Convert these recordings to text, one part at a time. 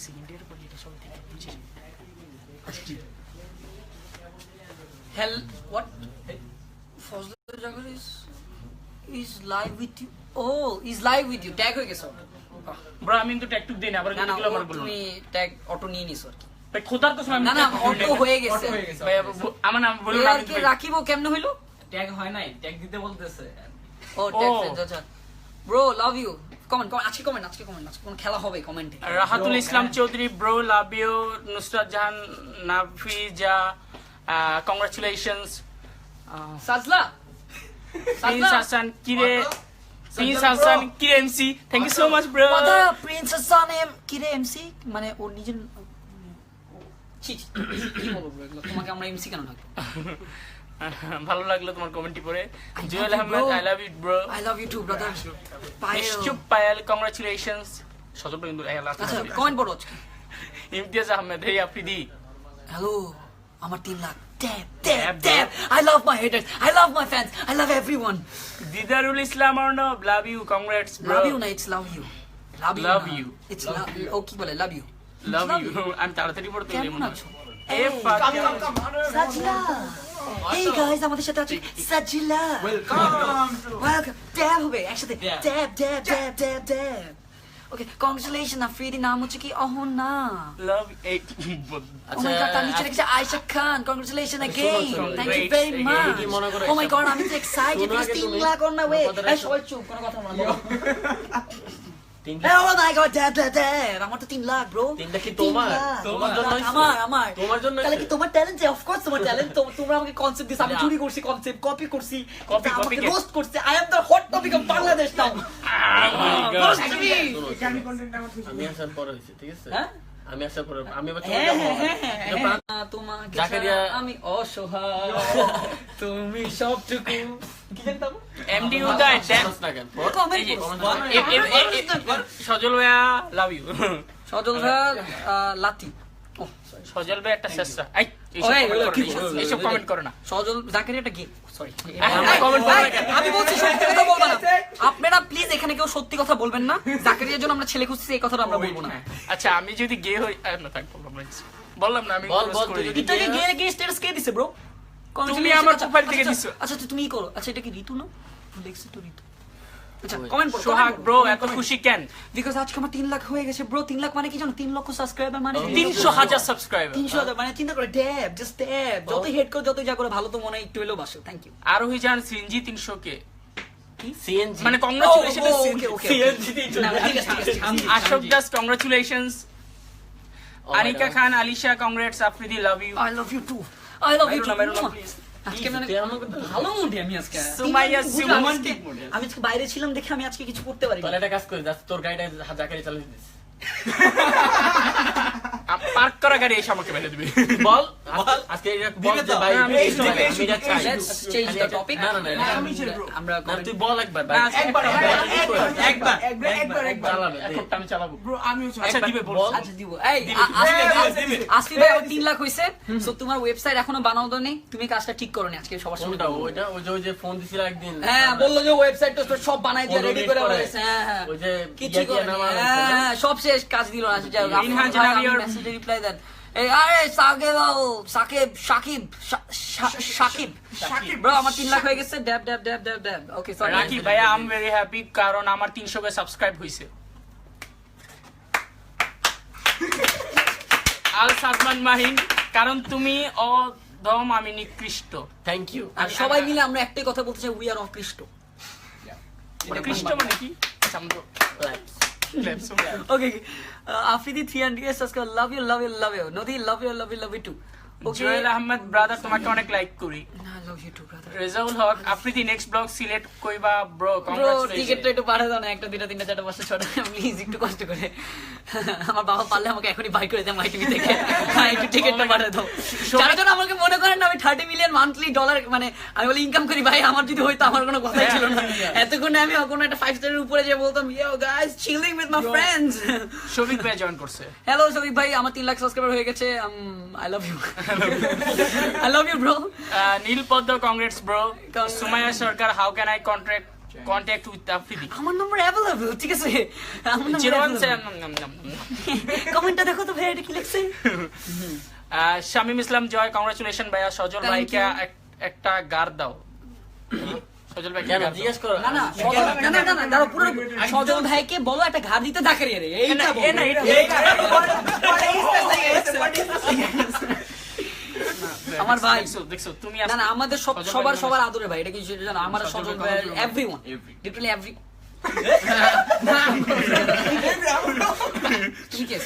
Second year পর এটা সবাই থেকে বুঝে Hell, what? Fazlur Jagar is live with you. Oh, he's live with you. Tag হয়ে গেছে ব্রো আমি তো ট্যাগ টুক দেই না আবার না না এগুলো আমার বলবো তুমি ট্যাগ অটো নিয়ে নিছো আর কি ভাই খোদার কসম আমি না না অটো হয়ে গেছে ভাই আমার নাম বলুন আর কি রাখিব কেমনে হইলো ট্যাগ হয় নাই ট্যাগ দিতে বলতেছে ও ট্যাগ আচ্ছা ব্রো লাভ ইউ কমেন্ট আজকে কমেন্ট আজকে কোন খেলা হবে কমেন্টে Rahatul Islam Chowdhury bro love you Nusrat Jahan Nafiza congratulations সাজলা প্রিন্স হাসান কিরে MC thank you so much bro মাদা প্রিন্স হাসান কিরে এমসি মানে ওর নিজের কি বলবো ব্রো এগুলো তোমাকে আমরা এমসি কেন ডাকবো ভালো লাগলো তোমার কমেন্টটি পড়ে Jewel Ahmed I love you bro I love you too brother Nishchup Payel congratulations সজল বিন্দু লাস্ট আচ্ছা কমেন্ট পড়ো আজকে ইমতিয়াজ আহমেদ হেই আফ্রিদি হ্যালো আমার 3 lakh Dab. I love my haters. I love my fans. I love everyone. Didarul Islam Arnob love you congrats bro Love you, na. It's love you. Love you. It's love you. Oh, কি বলে? Love you. Love you আমি তাড়াতাড়ি পড়তে গেলাম কেমন আছো? এ Fatima Sajila. Hey guys, আমাদের সাথে আছে সাজিলা. Welcome. Dab হবে একসাথে. Dab. Okay, congratulations. আফ্রিদি নাম হচ্ছে কি অহনা. লাভ এই Oh my god, তার নিচে লিখেছে আয়েশা খান. Congratulations again. Thank you very much. Oh my god, I'm so excited because 3 lakh on my way. এই সবাই চুপ, কোনো কথা বলবো না. Oh my god, dab. আমার তো 3 লাখ, bro. 3 লাখ কি তোমার জন্য আমার তোমার জন্য তাহলে কি তোমার ট্যালেন্ট অফ কোর্স তোমার ট্যালেন্ট তোমরা আমাকে কনসেপ্ট দিছ আমি চুরি করছি কনসেপ্ট কপি করছি কপি রোস্ট করছি I am the hot topic of Bangladesh now আমি আসার পর হইছে ঠিক আছে হ্যাঁ আমি আসার পর আমি আবার তোমাকে জাকারিয়া আমি অসহায় তুমি সবটুকু কি জানতাম এমডি উদয় সজল ভাইয়া লাভ ইউ সজল ভাই লাতি সজল ভাই একটা চেষ্টা এইসব কমেন্ট করো না সজল জাকারিয়াটা কি সরি কমেন্ট করো না আমি বলছি সত্যি কথা বলবো না আপনারা প্লিজ এখানে কেউ সত্যি কথা বলবেন না জাকারিয়ার জন্য আমরা ছেলে খুঁজছি এই কথাটা আমরা বলবো না আচ্ছা আমি যদি গে হই না থাক বললাম না আমি এটাকে গে স্ট্যাটাস কে দিছে ব্রো তুমি আমার প্রোফাইল থেকে দিছো আচ্ছা তুমি করো আচ্ছা এটা কি ঋতু না লিখছে তো ঋতু আচ্ছা কমেন্ট করো সোহাগ ব্রো এত খুশি কেন বিকজ আজকে আমার 3 লাখ হয়ে গেছে ব্রো 3 লাখ মানে কি জানো 3 লক্ষ সাবস্ক্রাইবার মানে 300,000 সাবস্ক্রাইবার 300,000 মানে চিন্তা করে ট্যাব জাস্ট ট্যাব যত হেড করো যত যা করে ভালো তো মনে হয় একটু হলেও বাসো থ্যাংক ইউ আরোহী জান সিএনজি 300 কে সিএনজি মানে congratulation CNG Ashok Das congratulations Anika Khan Alisha congrats Afridi love you I love you too I love you too please আজকে মানে ভালো মুডে আমি আজকে সুমাইয়া আমি আজকে বাইরে ছিলাম দেখে আমি আজকে কিছু করতে পারি তাহলে একটা কাজ করি তোর গাড়িটা জাকারি চালিয়ে দিস পার্ক করা গাড়ি এসে আমাকে ফেলে দিবে বল আজকে বল যে ভাই আমি এটা চাই লেটস চেঞ্জ দ্য টপিক না আমরা তুই বল একবার একবার চালাবে এখনটা আমি চালাবো ব্রো আমিও আচ্ছা দিবে বল আচ্ছা দিব এই আসফি ভাই 3 লাখ হইছে সো তোমার ওয়েবসাইট এখনো বানানো দাও নেই তুমি কাজটা ঠিক করো নি আজকে সবার সামনে ওইটা ওই যে ফোন দিছিল একদিন হ্যাঁ বললো যে ওয়েবসাইট তো সব বানাই দিয়ে রেডি করে বলেছে হ্যাঁ ওই যে কিছু করে হ্যাঁ সব শেষ কাজ দিল না আচ্ছা ইনহান জানাবিয়ার মেসেজে রিপ্লাই দেন এই আরে সাকিব ব্রো আমার 3 লাখ হয়ে গেছে ড্যাব ওকে সরি রাকিব ভাইয়া আই এম ভেরি হ্যাপি কারণ আমার 300 কে সাবস্ক্রাইব হইছে আল সাদমান মাহিন কারণ তুমি অদম আমি নিকৃষ্ট থ্যাংক ইউ আর সবাই মিলে আমরা একটাই কথা বলতে চাই উই আর অকৃষ্ট নিকৃষ্ট মানে কি আচ্ছা আমরা Okay. Afridi 300 subscribe. Love you. Nodi, love you too. Okay. Jewel Ahmed brother তোমাকে অনেক লাইক করি I love you too, brother. Rezaul Haque Afridi next blog select কইবা ব্রো Bro, কংগ্রাচুলেশন টিকেট তো একটু পাঠিয়ে দাও না 1 2 3 4 5 6 প্লিজ একটু কষ্ট করে আমার বাবা পারলে আমাকে এখনই বাই করে দেয় মাই টিভি থেকে একটু টিকেটটা পাঠিয়ে দাও যারা জন আমাকে মনে করেন না আমি 30 মিলিয়ন মান্থলি ডলার মানে আমি বলি ইনকাম করি ভাই আমার যদি হইতো আমার কোনো কথাই ছিল না এতক্ষণে আমি কোনো একটা 5 স্টারের উপরে যে বলতাম yo guys chilling with my friends Shafiq ভাই জয়েন করছে হ্যালো শফিক ভাই আমার 3 লাখ সাবস্ক্রাইবার হয়ে গেছে I love you I love you bro Neel Padma congrats bro Sumaiya Sarkar how can I contact contact with Afridi আমার নাম্বার অ্যাভেলেবল, ঠিক আছে? আমার নাম্বার 01 কমেন্টটা দেখো তো ভাই, এটা কি লিখছে? শামীম ইসলাম জয়, কংগ্রাচুলেশন ভাইয়া। সজল Thank ভাইকে you. একটা গার দাও। সজল ভাই কেন জিজ্ঞেস করো না না দাঁড়াও, পুরো সজল ভাইকে বলো একটা ঘাড় দিতে জাকারিয়া রে, এইটা বলো। আমার ভাই দেখছো তুমি না না আমাদের সজল ভাই সবার মানে- সবার আদরে ভাই, এটা কি জানো? আমার সজল সজল ভাই ভাই আমার এভরিওয়ান, Every- লিটারালি এভরি। তুমি কি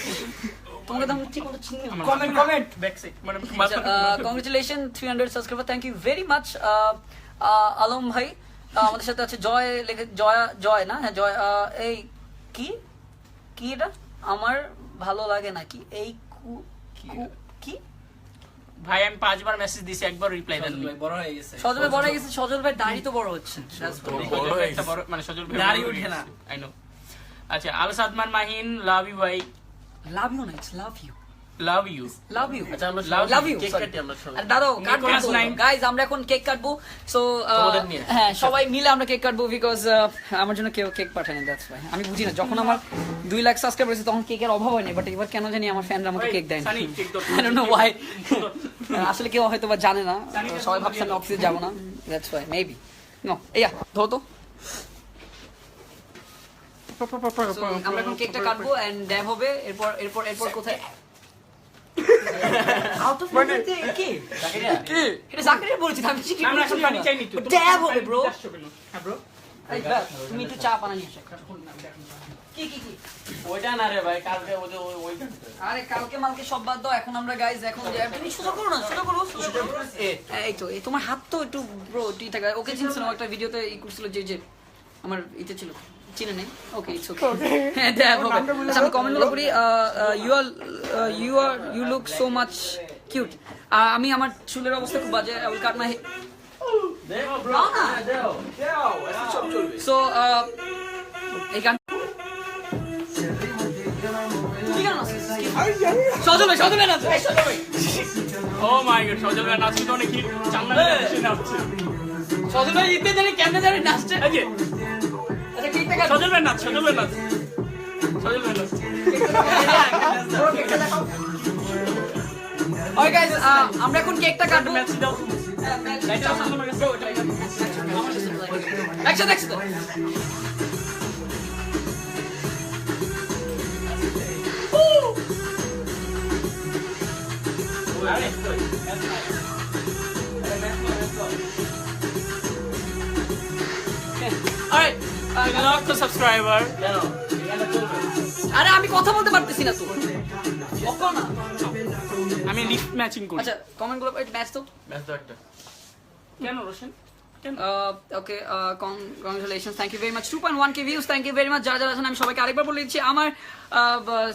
তোমাকে তো আমি ঠিক মতো চিনি না। কমেন্ট ব্যাকসাইড মানে congratulation 300 subscriber, thank you very much. Alam ভাই আমাদের সাথে আছে। জয় লিখে, জয় না, হ্যাঁ জয়। এই কি কি এটা আমার ভালো লাগে নাকি? এই কি ভাই আমি 5 বার মেসেজ দিছি, একবার রিপ্লাই দেন। বড় হয়ে গেছে সজল ভাই বড় হয়ে গেছে, সজল ভাই দাড়ি তো বড় হচ্ছে। একটা বড় মানে সজল ভাই দাড়ি ওঠে না। I know. আচ্ছা আল সাদমান মাহিন, লাভ ইউ ভাই। লাভ ইউ না, it's love you, love you. Love you. আচ্ছা আমরা লাভ ইউ। কেক কাটি আমরা সবাই। দাঁড়াও, Nicholas Nine. গাইজ আমরা এখন কেক কাটবো। সো তোমাদের নিয়ে? হ্যাঁ সবাই মিলে আমরা কেক কাটবো, বিকজ আমার জন্য কেউ কেক পাঠায় না, দ্যাটস ওয়াই। আমি বুঝি না, যখন আমার 2 লাখ সাবস্ক্রাইবার হয়েছে তখন কেকের অভাব হয় না, বাট এবার কেন জানি আমার ফ্যানরা আমাকে কেক দেয় না। সানি কেক দাও। I don't know why. আসলে কেউ হয়তো বা জানে না, তো সবাই ভাবছে আমি অফিসে যাবো না, দ্যাটস ওয়াই মেবি। নো এইয়া ধরো তো। So, আমরা এখন কেকটা কাটবো এন্ড ড্যাব হবে। এরপর কোথায় আউট অফ কি জাকারিয়া এটা জাকারিয়া বলছি, আমি ঠিক আমরা এখন পানি চাই নি তো। ড্যাব হবে ব্রো। হ্যাঁ ব্রো। এই ব্যাস, তুমি একটু চা পানা নিয়ে আসো। কি ওইটা না রে ভাই, কালকে ওইটা আরে কালকে মালকে সব বাদ দাও, এখন আমরা গাইজ এখন তুমি সোজা করো না, সোজা করো। এই তো এই তোমার হাত তো একটু ব্রো ঠিক থাকে। ওকে চিনছিল একটা ভিডিওতে ই করছিল যে আমার ইতে ছিল, চিনে নেই। ওকে ইটস ওকে, হ্যাঁ দেখ হবে। আচ্ছা আমি কমেন্টগুলো করি। You look so much cute. আমি আমার চুলের অবস্থা খুব বাজে, আই উইল কাট মাই দেখো ব্রো, দাও এসব সব চলবে। সো এই গান কি গান আছে? সজল ভাই নাচে। ও মাই গড, সজল ভাই নাচতে তো অনেক হিট। চান্না নাচছে। সজল ভাই ইতে জানি কেমনে জানি নাচছে। এই যে আচ্ছা কেকটা কাট। সজল ভাই নাচ, সজল ভাই নাচ। ওকে গাইস, আমরা এখন কেকটা কাটবো। ম্যাচ দাও। লাইটটা আছে তোমার কাছে? একসাথে alright, লক তো সাবস্ক্রাইবার। কেন এখানে চলবে? আরে আমি কথা বলতে পারতেছি না তো। ওকে না। আমি লিফট ম্যাচিং করি। আচ্ছা কমেন্ট গুলো ম্যাচ তো। ব্যাস তো একটা কেন রোশন? কেন? Okay congratulations, thank you very much. 2.1k views, thank you very much. যারা যারা আছেন আমি সবাইকে আরেকবার বলে দিচ্ছি, আমার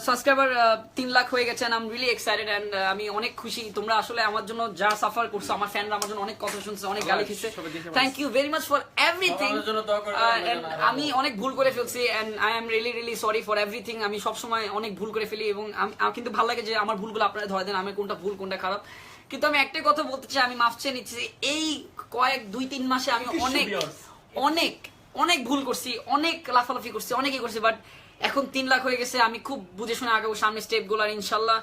সাবস্ক্রাইবার 3 লাখ হয়ে গেছে। I am really excited and আমি অনেক খুশি। তোমরা আসলে আমার জন্য যা সাফার করছো, আমার ফ্যানরা আমার জন্য অনেক কথা শুনছে, অনেক গালি খেয়েছে। Thank you very much for everything. আমাদের জন্য দোয়া করবেন। আমি অনেক ভুল করে ফেলছি and I am really sorry for everything. আমি সবসময় অনেক ভুল করে ফেলি এবং আমার কিন্তু ভালো লাগে যে আমার ভুলগুলো আপনারা ধরে দেন, আমি কোনটা ভুল কোনটা খারাপ। কিন্তু আমি একটাই কথা বলতে চাই, আমি মাফ চেয়ে নিচ্ছি। এই কয়েক 2-3 মাসে আমি অনেক ভুল করছি, অনেক লাফালাফি করছি, অনেকই করছি, বাট এখন 3 লাখ হয়ে গেছে। আমি খুব বুঝে শুনে আগাবো সামনে স্টেপ গুলো, আর ইনশাল্লাহ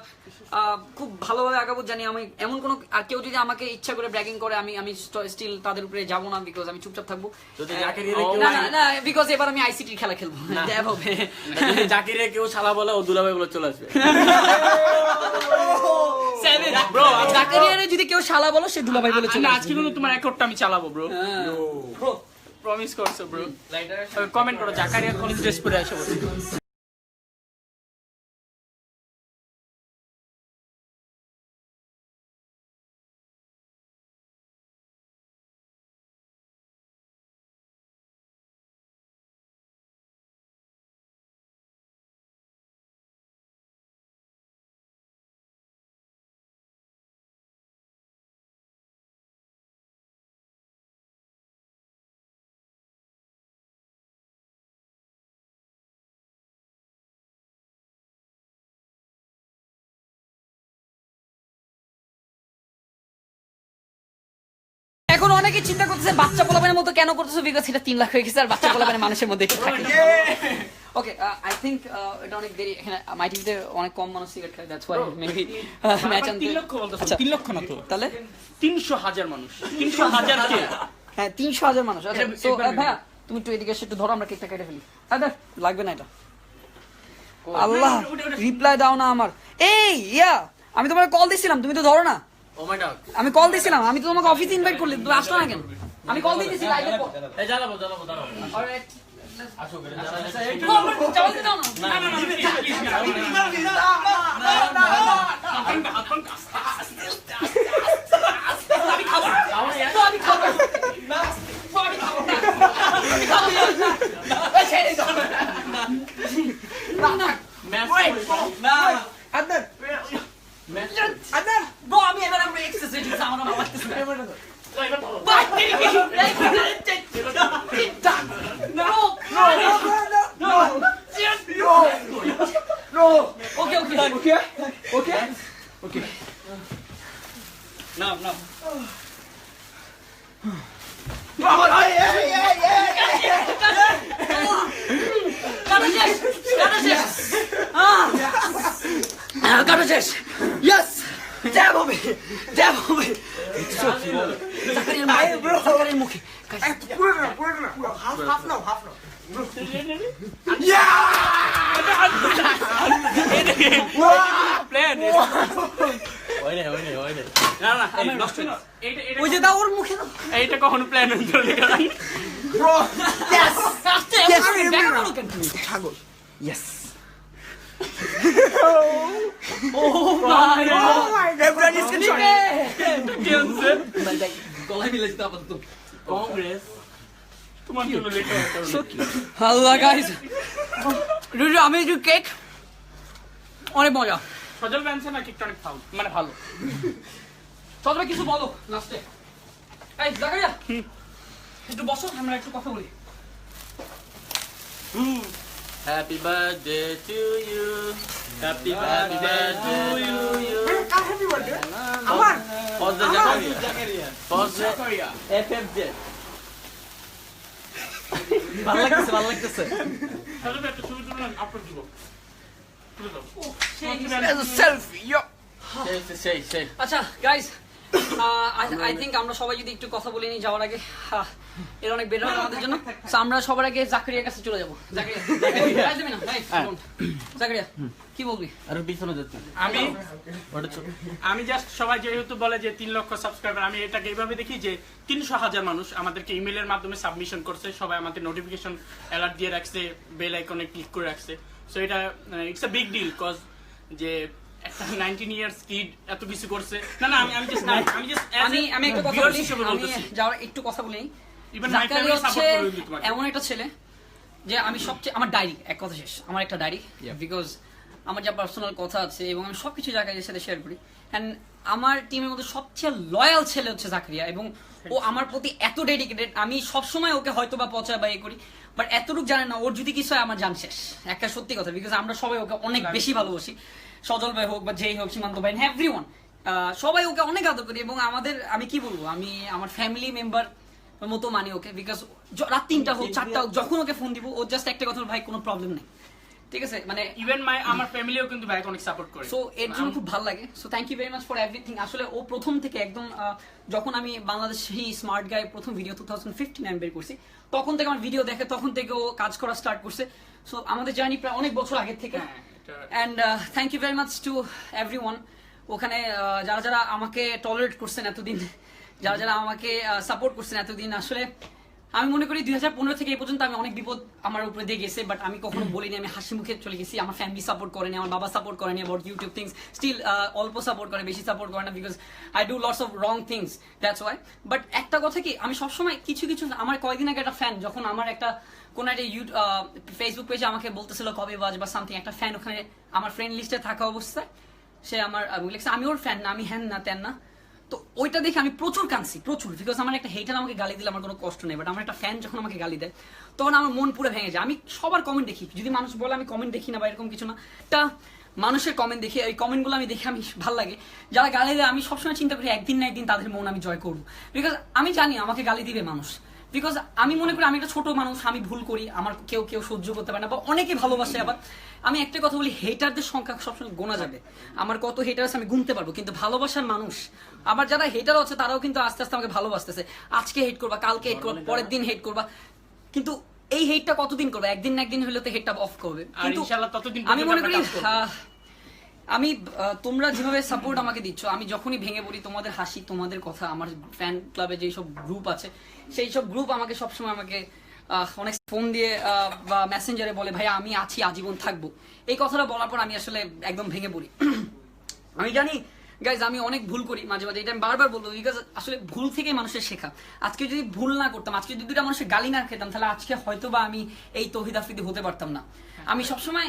খুব ভালোভাবে আগাবো। জানি আমি এমন কোনো আর কেউ যদি আমাকে ইচ্ছা করে ব্র্যাগিং করে, আমি স্টিল তাদের উপরে যাবো না, বিকজ আমি চুপচাপ থাকবো। যদি জাকিরে কেউ না বিকজ এবার আমি আইসিটির খেলা খেলবো, দেব হবে। যদি জাকিরে কেউ শালা বলে, ও দুলাভাই বলে চলে আসবে। ব্রো জাকারিয়ারে যদি কেউ শালা বলো, সে দুলাভাই বলে চলে না, আসবে। আজকে কিন্তু তোমার রেকর্ডটা আমি চালাবো ব্রো। প্রমিস করছো ব্রো। কমেন্ট করো জাকারিয়া কলেজ ড্রেস পরে আসো। এখন অনেকে চিন্তা করতেছে বাচ্চা পোলাপানের মতো কেন করতেছো, বিকজ এটা 3 লাখ হয়ে গেছে আর বাচ্চা পোলাপানের মানুষের মধ্যে এটা থাকে। ওকে, আই থিংক এটা অনেক দেরি, এখানে মাই টিভিতে অনেক কম মানুষ সিগারেট খায়, দ্যাটস ওয়াই মেবি ম্যাচ আনতে 3 লক্ষ বলতেছো, আচ্ছা। 3 লক্ষ না তো, তাহলে 300,000 মানুষ, 300,000 কে? হ্যাঁ 300,000 মানুষ। আচ্ছা এটা- সো এটা- ভাইয়া তুমি একটু এদিকে এসে একটু ধরো, আমরা কেকটা কেটে ফেলি। আরে লাগবে না এটা। আল্লাহ রিপ্লাই দাও না আমার। এই ইয়া আমি তোমাকে কল দিছিলাম, তুমি তো ধরো না। ও মাই গড আমি কল দিছিলাম, আমি তো তোমাকে অফিসে ইনভাইট করলি, তুমি আসলো না কেন? আমি কল দিতেছি লাইভে। এই জ্বালাবো দাঁড়াও অলরাইট আসো করে চাওয়াল দিতে দাও না। আমি খাবো তো, আমি খাবো না, তো আমি খাবো না, আমি খাবো না। এই ছেড়ে দাও না, না আদনান ব্রো, আমি এবার আমরা এক্সেস হয়ে গেছে, আমার বাবা আসতেছে না। Okay, okay. ওকে না না কাটা শেষ, কাটা শেষ। কাটা শেষ। Yes! Jab হবে, jab হবে। জাকারিয়ার মুখে। পুরো না হাফ নাও প্ল্যান ওই নে না না এই নষ্ট না, এইটা এটা ওই যে দাও ওর মুখে দাও। এইটা কখনো প্ল্যান হতো না। ব্রো আস্তে, Yes, আমি I ব্যাক remember. করো কেন তুমি? ছাগল ইয়েস এভরিবডি ইজ কি হচ্ছে? গলায় মিলেছে আপাতত। কংগ্রেস তোমার জন্য লেট হয়ে গেল। আল্লাহ গাইস, রুজু আমি যে কেক অনেক মজা। সজল ব্যানসন না কেকটা অনেক ফাউল, মানে ভালো। তবে কিছু বলো লাস্টে। এই জাকারিয়া একটু বসো, আমরা একটু কথা বলি। Happy birthday to you happy birthday to you কার হ্যাপি বার্থডে আমার ফজলে জাকারিয়া ফজলে এফএফজে ভালো লাগতেছে, ভালো লাগতেছে। সজল একটা ছবি তুলে আপলোড দিব। তুলে দাও। সেলফি ইয়ো সেই আচ্ছা গাইস, আই থিংক আমরা সবাই যদি একটু কথা বলে নিই যাওয়ার আগে, এর অনেক বের হবে আমাদের জন্য। So, আমরা সবার আগে জাকারিয়ার কাছে চলে যাবো। জাকারিয়া যাবি না? Right, come on. জাকারিয়া কি বলবি? আর পিছনে যাচ্ছে আমি ওটা ছোট আমি জাস্ট সবাই যেহেতু বলে যে 3 লক্ষ সাবস্ক্রাইবার, আমি এটাকে এইভাবে দেখি যে 300,000 মানুষ আমাদেরকে ইমেলের মাধ্যমে সাবমিশন করছে, সবাই আমাদের নোটিফিকেশন অ্যালার্ট দিয়ে রাখছে, বেল আইকনে ক্লিক করে রাখছে। সো এটা it's a big deal, cause যে একটা 19 ইয়ার্স কিড এত কিছু করছে। না না আমি জাস্ট আমি একটু কথা বলি, আমি যাওয়ার একটু কথা বলি। ইভেন মাই জাকারিয়া ফ্যামিলি হচ্ছে সাপোর্ট করে তোমাকে। এমন একটা ছেলে যে আমি সবচেয়ে, আমার ডায়েরি, এক কথা শেষ, আমার একটা ডায়েরি, বিকজ আমার যা পার্সোনাল কথা আছে এবং আমি সবকিছু জাকারিয়ার সাথে শেয়ার করি। অ্যান্ড আমার টিমের মধ্যে সবচেয়ে লয়াল ছেলে হচ্ছে জাকারিয়া, এবং ও আমার প্রতি এত ডেডিকেটেড। আমি সবসময় ওকে হয়তো বা পচা বা করি, বাট এতটুকু জানে না ওর যদি কিছু হয় আমার জান শেষ। একটা সত্যি কথা, বিকজ আমরা সবাই ওকে অনেক বেশি ভালোবাসি, সজল ভাই হোক বা যেই হোক, সীমান্ত ভাই, এভরিওয়ান, সবাই ওকে অনেক আদর করি। এবং আমাদের, আমি কি বলবো, আমি আমার ফ্যামিলি মেম্বার মতো মানি ওকে, বিকজ রাত 3টা হোক 4টা হোক, যখন ওকে ফোন দিব ও জাস্ট একটা কথা, ভাই কোনো প্রবলেম নেই, ঠিক আছে, মানে ইভেন আমার ফ্যামিলিও কিন্তু ভাইকে অনেক সাপোর্ট করে। সো এর জন্য খুব ভালো লাগে। So thank you very much for everything. আসলে ও প্রথম থেকে একদম যখন আমি বাংলাদেশি স্মার্ট গাই প্রথম ভিডিও 2015 আমি বের করছি, তখন থেকে আমার ভিডিও দেখে, তখন থেকে ও কাজ করা স্টার্ট করছে। সো আমাদের জার্নি প্রায় অনেক বছর আগের থেকে। And thank you very much to everyone. ওখানে যারা যারা আমাকে টলারেট করছেন এতদিন, যারা যারা আমাকে সাপোর্ট করছেন এতদিন, আসলে আমি মনে করি 2015 থেকে এই পর্যন্ত আমি অনেক বিপদ আমার উপরে দিয়ে গেছে, বাট আমি কখনো বলিনি, আমি হাসি মুখে চলে গেছি। আমার ফ্যামিলি সাপোর্ট করেনি, আমার বাবা সাপোর্ট করেনি অ্যাবাউট ইউটিউব থিংস, স্টিল অল্প সাপোর্ট করে, বেশি সাপোর্ট করে না, because I do lots of wrong things, that's why. But একটা কথা কি, আমি সবসময় কিছু কিছু, আমার কয়েকদিন আগে একটা ফ্যান, যখন আমার একটা কোন একটা ফেসবুক পেজে আমাকে বলতেছিল কবে বাজ বা সামথিং, একটা ফ্যান ওখানে আমার ফ্রেন্ড লিস্টে থাকা অবস্থায় সে আমার লিখছে আমি ওর ফ্যান না, আমি হ্যান না তেন না, তো ওইটা দেখে আমি প্রচুর কাঁদছি, প্রচুর, বিকজ আমার একটা হেটার আমাকে গালি দিলে আমার কোনো কষ্ট নেই, বাট আমার একটা ফ্যান যখন আমাকে গালি দেয় তখন আমার মন পুরো ভেঙে যায়। আমি সবার কমেন্ট দেখি, যদি মানুষ বলে আমি কমেন্ট দেখি না বা এরকম কিছু না, তা মানুষের কমেন্ট দেখি, এই কমেন্টগুলো আমি দেখে আমি ভালো লাগে। যারা গালি দেয় আমি সবসময় চিন্তা করি একদিন না একদিন তাদের মন আমি জয় করবো, বিকজ আমি জানি আমাকে গালি দিবে মানুষ, বিকজ আমি মনে করি আমি একটা ছোট মানুষ, আমি ভুল করি, আমার কেউ কেউ সহ্য করতে পারে না বা অনেকে ভালোবাসে। আবার আমি একটা কথা বলি, হেটারদের সংখ্যা সবসময় গোনা যাবে, আমার কত হেটার আছে আমি গুনতে পারবো, কিন্তু ভালোবাসার মানুষ, আবার যারা হেটার আছে তারাও কিন্তু আস্তে আস্তে আমাকে ভালোবাসতেছে। আজকে হেট করবা, কালকে হেট করবা, পরের দিন হেট করবা, কিন্তু এই হেটটা কতদিন করবে? একদিন না একদিন হলে তো হেটটা অফ করবে। আর কিন্তু ইনশাআল্লাহ ততদিন আমি মনে করি পর্যন্ত আমরা কাজ করব। আমি তোমরা যেভাবে সাপোর্ট আমাকে দিচ্ছ, আমি যখনই ভেঙে পড়ি তোমাদের হাসি, তোমাদের কথা, আমার ফ্যান ক্লাবে যেই সব গ্রুপ আছে সেই সব গ্রুপ আমাকে সবসময় আমাকে অনেক ফোন দিয়ে বা মেসেঞ্জারে বলে ভাই আমি আছি, আজীবন থাকবো। এই কথাটা বলার পর আমি আসলে একদম ভেঙে পড়ি। আমি জানি গাইজ আমি অনেক ভুল করি মাঝে মাঝে, এটা আমি বারবার বলবো, বিকজ আসলে ভুল থেকে মানুষের শেখা। আজকে যদি ভুল না করতাম, আজকে যদি দুটা মানুষের গালি না খেতাম, তাহলে আজকে হয়তো বা আমি এই তৌহিদ আফ্রিদি হতে পারতাম না। আমি সবসময়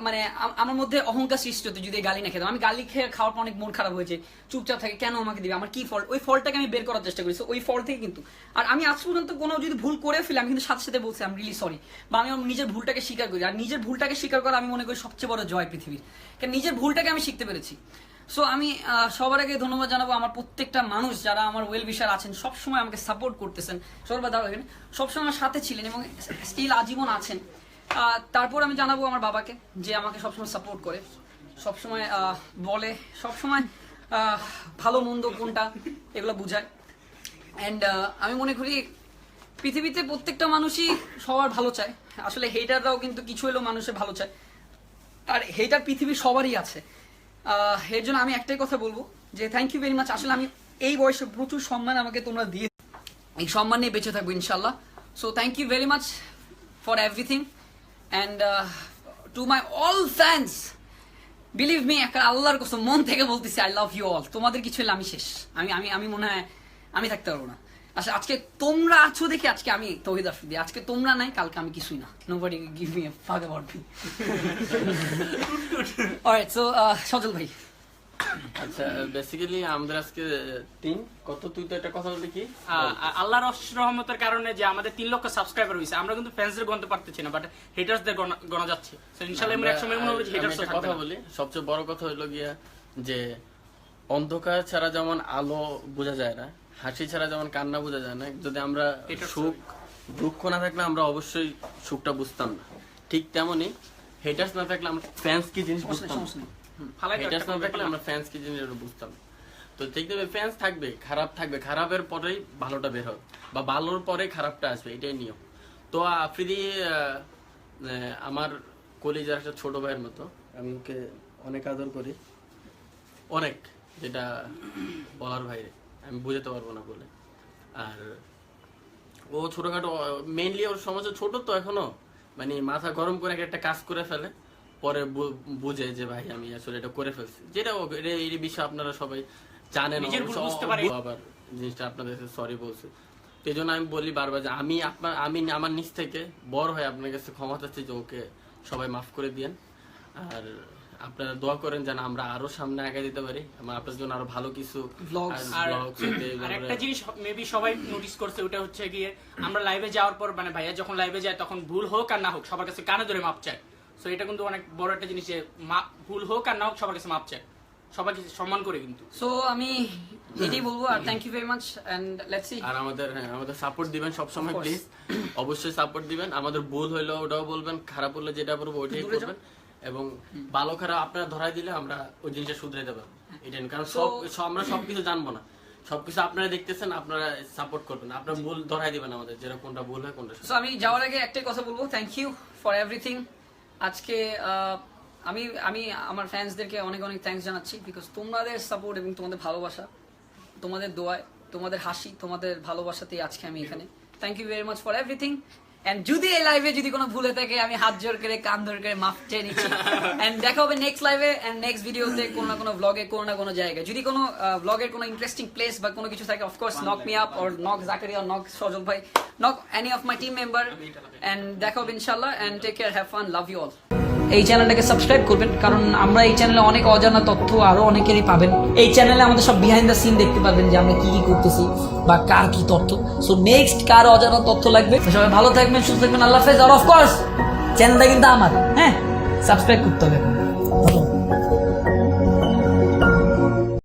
মানে আমার মধ্যে অহংকার সৃষ্টি হতো যদি গালি না খেতাম। আমি গালি খেয়ে খাওয়ার পর অনেক মন খারাপ হয়েছে, চুপচাপ থাকে, কেন আমাকে দিবে, আমার কি ফল্ট, ওই ফল্টটাকে আমি বের করার চেষ্টা করি। ওই ফল্ট থেকে কিন্তু, আর আমি আজ পর্যন্ত কোনো যদি ভুল করে ফেলি আমি কিন্তু সাথে সাথে বলছি আমি রিলি সরি, বা আমি আমার নিজের ভুলটাকে স্বীকার করি। আর নিজের ভুলটাকে স্বীকার করা আমি মনে করি সবচেয়ে বড় জয় পৃথিবীর, কারণ নিজের ভুলটাকে আমি শিখতে পেরেছি। সো আমি সবার আগে ধন্যবাদ জানাবো আমার প্রত্যেকটা মানুষ যারা আমার ওয়েল উইশার আছেন, সবসময় আমাকে সাপোর্ট করতেছেন, সবসময় আমার সাথে ছিলেন এবং স্টিল আজীবন আছেন। তারপর আমি জানাবো আমার বাবাকে, যে আমাকে সবসময় সাপোর্ট করে, সবসময় বলে, সবসময় ভালো মন্দ কোনটা এগুলো বুঝায়। অ্যান্ড আমি মনে করি পৃথিবীতে প্রত্যেকটা মানুষই সবার ভালো চায়, আসলে হেটাররাও কিন্তু কিছু হলেও মানুষের ভালো চায়, আর হেটার পৃথিবীর সবারই আছে। এর জন্য আমি একটাই কথা বলবো যে থ্যাংক ইউ ভেরি মাচ। আসলে আমি এই বয়সে প্রচুর সম্মান আমাকে তোমরা দিয়ে, এই সম্মান নিয়ে বেঁচে থাকবো ইনশাল্লাহ। So thank you very much for everything and to my all fans, believe me, একটা আল্লাহর কসম মন থেকে বলতেছি আই লাভ ইউ অল। তোমাদের কিছু হলে আমি শেষ, আমি আমি আমি মনে হয় আমি থাকতে পারবো না। আচ্ছা আজকে তোমরা আছো দেখে আজকে আমি তৌহিদ আফ্রিদি, আজকে তোমরা নাই কালকে আমি কিছুই না। নোবডি গিভ মি আ ফাক অ্যাবাউট মি। অলরাইট, সো সজল ভাই। আচ্ছা বেসিক্যালি আমাদের আজকে তুই তো একটা কথা বললি কি, আল্লাহর রহমতের কারণে যে আমাদের 3 লক্ষ সাবস্ক্রাইবার হয়েছে, আমরা কিন্তু ফ্যান্সদের গণতে পারতেছি না, বাট হেটার্সদের গণা যাচ্ছে। সো ইনশাআল্লাহ আমরা একসময় মনে হবে যে হেটার্স একটা কথা বলি, সবচেয়ে বড় কথা হলো গিয়া যে অন্ধকার ছাড়া যেমন আলো বোঝা যায় না, হাসি ছাড়া যেমন কান্না বোঝা যায় না, যদি আমরা সুখ দুঃখ না থাকলে আমরা অবশ্যই সুখটা বুঝতাম না, ঠিক তেমনি হেটার্স না থাকলে আমরা ফ্যান্স কি জিনিস বুঝতাম না। হেটার্স না থাকলে আমরা ফ্যান্স কি জিনিস বুঝতাম না। তো ঠিক দেবে ফ্যান্স থাকবে, খারাপ থাকবে, খারাপের পরেই ভালোটা বের হবে বা ভালোর পরে খারাপটা আসবে, এটাই নিয়ম। তো আফ্রিদি আমার কলিজার একটা ছোট ভাইয়ের মতো, আমি ওকে অনেক আদর করি, অনেক, যেটা বলার বাইরে, আমি বুঝাতে পারবো না বলে। আর ও ছোটখাটো, মেইনলি ওর সমস্যা ছোট তো এখনো, মানে মাথা গরম করে একটা কাজ করে ফেলে, পরে বুঝে যে ভাই আমি আসলে এটা করে ফেলছি, যেটা এই বিষয়ে আপনারা সবাই জানেন, আবার জিনিসটা আপনাদের সরি বলছে। এই জন্য আমি বলি বারবার যে আমি আমার নিচ থেকে বড় হয়ে আপনার কাছে ক্ষমা চাচ্ছি যে ওকে সবাই মাফ করে দিয়েন, আর আপনারা দোয়া করেন যেন আমরা আরো সামনে আগে দিতে পারি, আপনার জন্য আরো ভালো কিছু আর একটা জিনিস মেবি সবাই নোটিস করছে, ওটা হচ্ছে গিয়ে আমরা লাইভে যাওয়ার পর, মানে ভাইয়া যখন লাইভে যায় তখন ভুল হোক আর না হোক সবার কাছে কানে ধরে মাপ চায়। সো এটা কিন্তু অনেক বড় একটা জিনিস যে ভুল হোক আর না হোক সবার কাছে মাপ চায়, সবাইকে সম্মান করে কিন্তু। সো আমি এটাই বলবো, আর thank you very much and let's see. আর আমাদের সাপোর্ট দিবেন সব সময় প্লিজ, অবশ্যই সাপোর্ট দিবেন। আমাদের ভুল হইলো ওটাও বলবেন, খারাপ হলে যেটা বলবো ওইটাই করবেন, এবং ভালো খারাপ আপনারা ধরাই দিলে আমরা ওই জিনিসটা শুধরে দেবো, এটাই। কারণ আমরা সবকিছু জানবো না, সবকিছু আপনারা দেখতেছেন, আপনারা সাপোর্ট করবেন, আপনারা ভুল ধরাই দিবেন আমাদের, যেটা কোনটা ভুল হয় কোনটা। সো আমি যাওয়ার আগে একটাই কথা বলবো, থ্যাংক ইউ ফর এভরিথিং। আজকে আমি আমার ফ্যান্সদেরকে অনেক অনেক থ্যাঙ্কস জানাচ্ছি, বিকজ তোমাদের সাপোর্ট এবং তোমাদের ভালোবাসা, তোমাদের দোয়ায়, তোমাদের হাসি, তোমাদের ভালোবাসাতেই আজকে আমি এখানে। Thank you very much for everything. And যদি এই লাইভে যদি কোনো ভুল হয়ে থাকে আমি হাত জোর করে কান ধরে করে মাফ চেয়ে নিচ্ছি। এন্ড দেখা হবে নেক্সট লাইভে এন্ড নেক্সট ভিডিওতে, কোনো না কোনো ব্লগে, কোনো না কোনো জায়গায়। যদি কোনো ব্লগের কোনো ইন্টারেস্টিং প্লেস বা কোনো কিছু থাকে, of course knock me up, or knock Zakaria, knock Sajal ভাই, knock any of my team member. And দেখা হবে ইনশাল্লাহ। And take care, have fun, love you all. এই চ্যানেলটাকে সাবস্ক্রাইব করবেন, কারণ আমরা এই চ্যানেলে অনেক অজানা তথ্য আরো অনেকেরই পাবেন। এই চ্যানেলে আমাদের সব বিহাইন্ড দ্য সিন দেখতে পারবেন যে আমরা কি কি করতেছি বা কার কি তথ্য। সো নেক্সট কার অজানা তথ্য লাগবে, সবাই ভালো থাকবেন, সুস্থ থাকবেন, আল্লাহ হাফেজ। আর অফকোর্স চ্যানেলটা কিন্তু আমার, হ্যাঁ সাবস্ক্রাইব করতে হবে।